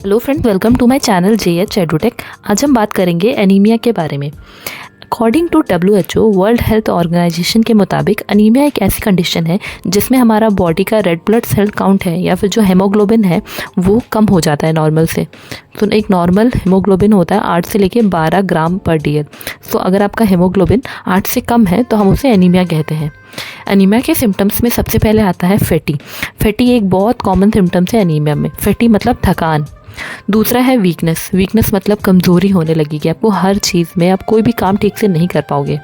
Hello friends, welcome to my channel JH Edutech. आज हम बात करेंगे एनीमिया के बारे में। According to WHO World Health Organization के मुताबिक अनीमिया एक ऐसी कंडीशन है जिसमें हमारा बॉडी का रेड ब्लड सेल काउंट है या फिर जो हेमोग्लोबिन है वो कम हो जाता है नॉर्मल से। तो एक नॉर्मल हेमोग्लोबिन होता है 8 से लेके 12 ग्राम पर DL। तो अगर आपका हेमोग्लोबिन 8 से कम है तो हम उसे एनीमिया कहते हैं। एनीमिया के सिम्टम्स में सबसे पहले आता है फैटी एक बहुत कॉमन सिम्टम्स है एनीमिया में। फैटी मतलब थकान। दूसरा है वीकनेस मतलब कमज़ोरी होने लगेगी आपको हर चीज़ में, आप कोई भी काम ठीक से नहीं कर पाओगे।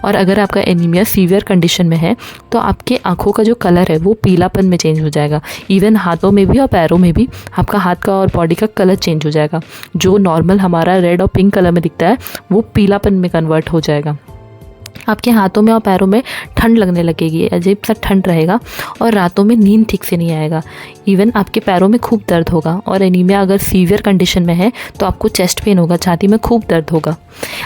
और अगर आपका एनीमिया सीवियर कंडीशन में है तो आपके आंखों का जो कलर है वो पीलापन में चेंज हो जाएगा। इवन हाथों में भी और पैरों में भी आपका हाथ का और बॉडी का कलर चेंज हो जाएगा। जो नॉर्मल हमारा रेड और पिंक कलर में दिखता है वो पीलापन में कन्वर्ट हो जाएगा। आपके हाथों में और पैरों में ठंड लगने लगेगी, अजीब सा ठंड रहेगा और रातों में नींद ठीक से नहीं आएगा। इवन आपके पैरों में खूब दर्द होगा। और एनीमिया अगर सीवियर कंडीशन में है तो आपको चेस्ट पेन होगा, छाती में खूब दर्द होगा।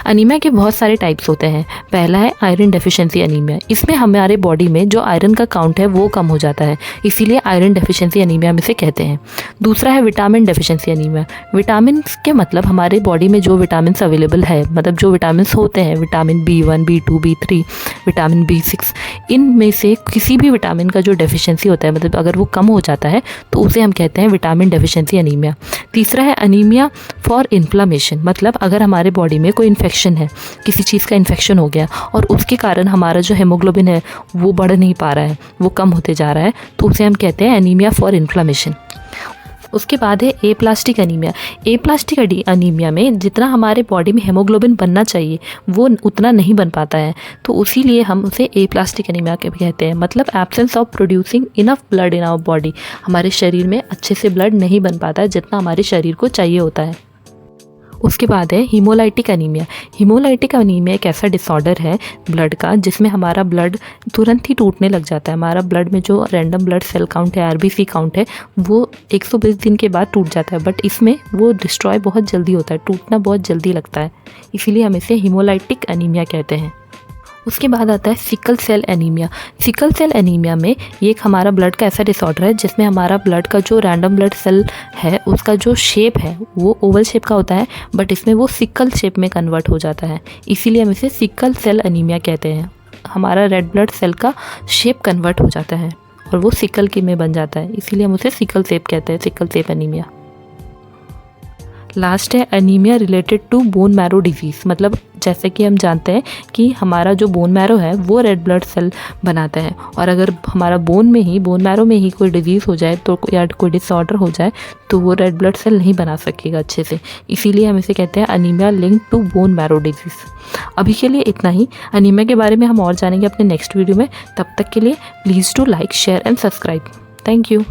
अनीमिया के बहुत सारे टाइप्स होते हैं। पहला है आयरन डेफिशिएंसी अनीमिया। इसमें हमारे बॉडी में जो आयरन का काउंट है वो कम हो जाता है, इसीलिए आयरन डेफिशिएंसी अनीमिया में से कहते हैं। दूसरा है विटामिन डेफिशिएंसी अनीमिया। विटामिन के मतलब हमारे बॉडी में जो विटामिन अवेलेबल है, मतलब जो विटामिन होते हैं, vitamin B1, B2, B3, vitamin B6, इनमें से किसी भी विटामिन का जो डेफिशिएंसी होता है, मतलब अगर वो कम हो जाता है तो उसे हम कहते हैं विटामिन डेफिशिएंसी अनीमिया। तीसरा है अनीमिया फॉर इन्फ्लामेशन। मतलब अगर हमारे बॉडी में कोई इन्फेक्शन है, किसी चीज़ का इन्फेक्शन हो गया और उसके कारण हमारा जो हेमोग्लोबिन है वो बढ़ नहीं पा रहा है, वो कम होते जा रहा है, तो उसे हम कहते हैं एनीमिया फॉर इन्फ्लामेशन। उसके बाद है एप्लास्टिक अनीमिया। एप्लास्टिक अनीमिया में जितना हमारे बॉडी में हेमोग्लोबिन बनना चाहिए वो उतना नहीं बन पाता है, तो उसीलिए हम उसे एप्लास्टिक अनीमिया कहते हैं। मतलब absence of producing enough blood in our body. हमारे शरीर में अच्छे से ब्लड नहीं बन पाता है जितना हमारे शरीर को चाहिए होता है। उसके बाद है हीमोलाइटिक अनीमिया। हीमोलाइटिक अनीमिया एक ऐसा डिसऑर्डर है ब्लड का जिसमें हमारा ब्लड तुरंत ही टूटने लग जाता है। हमारा ब्लड में जो रैंडम ब्लड सेल काउंट है, RBC काउंट है, वो 120 दिन के बाद टूट जाता है, बट इसमें वो डिस्ट्रॉय बहुत जल्दी होता है, टूटना बहुत जल्दी लगता है, इसीलिए हम इसे हीमोलाइटिक अनीमिया कहते हैं। उसके बाद आता है sickle cell anaemia. Sickle cell anaemia में ये एक हमारा ब्लड का ऐसा डिसऑर्डर है जिसमें हमारा ब्लड का जो रैंडम ब्लड सेल है उसका जो शेप है वो ओवल शेप का होता है, बट इसमें वो सिकल शेप में कन्वर्ट हो जाता है, इसीलिए हम इसे सिकल सेल एनीमिया कहते हैं। हमारा रेड ब्लड सेल का शेप कन्वर्ट हो जाता है और वो सिकल की में बन जाता है, इसीलिए हम उसे सिकल सेप कहते हैं, सिकल सेप एनीमिया। लास्ट है anaemia related to bone marrow disease. मतलब जैसे कि हम जानते हैं कि हमारा जो बोन मैरो है वो रेड ब्लड सेल बनाता है, और अगर हमारा बोन मैरो में ही कोई डिजीज़ हो जाए तो या कोई डिसऑर्डर हो जाए तो वो रेड ब्लड सेल नहीं बना सकेगा अच्छे से, इसीलिए हम इसे कहते हैं anaemia link to bone marrow disease. अभी के लिए इतना ही। अनीमिया के बारे में हम और जानेंगे अपने नेक्स्ट वीडियो में। तब तक के लिए please do like, share and subscribe. Thank you.